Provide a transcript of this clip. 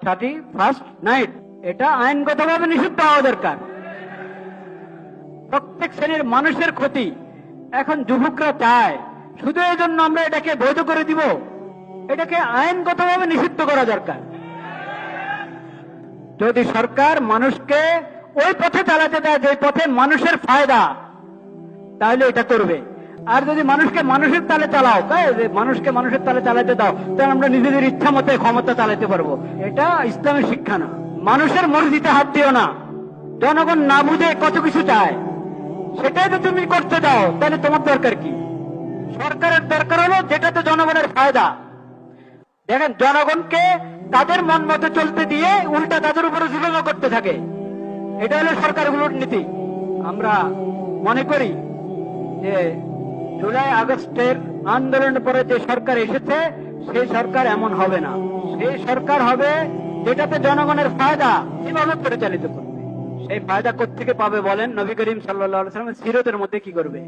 31 night, এটা আইনগতভাবে নিষিদ্ধ হওয়া দরকার। প্রত্যেক শ্রেণীর মানুষের ক্ষতি এখন যুবকরা চায়, শুধু এই জন্য আমরা এটাকে বৈধ করে দিব? এটাকে আইনগতভাবে নিষিদ্ধ করা দরকার। যদি সরকার মানুষকে ওই পথে চালাতে দেয় যে পথে মানুষের ফায়দা, তাহলে এটা করবে। আর যদি মানুষকে মানুষের তালে চালাও, মানুষকে মানুষের তালে চালাতে দাও, তাহলে আমরা নিজেদের ইচ্ছা মতো ক্ষমতা চালাতে পারবো। এটা ইসলামের শিক্ষা না। মানুষের মর্জিতে হাত দিও না। জনগণ না বুঝে কত কিছু চায়, সেটাই তো তুমি করতে দাও, তাহলে তোমার দরকার কি? সরকারের দরকার হলো যেটাতে জনগণের ফায়দা। দেখেন, জনগণকে তাদের মন মতো চলতে দিয়ে উল্টা তাদের উপরে জুলুম করতে থাকে। এটা হলো সরকারগুলোর নীতি। আমরা মনে করি যে জুলাই আগস্টের আন্দোলনের পরে যে সরকার এসেছে, সেই সরকার এমন হবে না। সেই সরকার হবে যেটাতে জনগণের ফায়দা এভাবে পরিচালিত করবে। সেই ফায়দা কোত্থেকে পাবে বলেন? নবী করিম সাল্লাল্লাহু আলাইহি ওয়াসাল্লামের সিরতের মধ্যে কি করবে?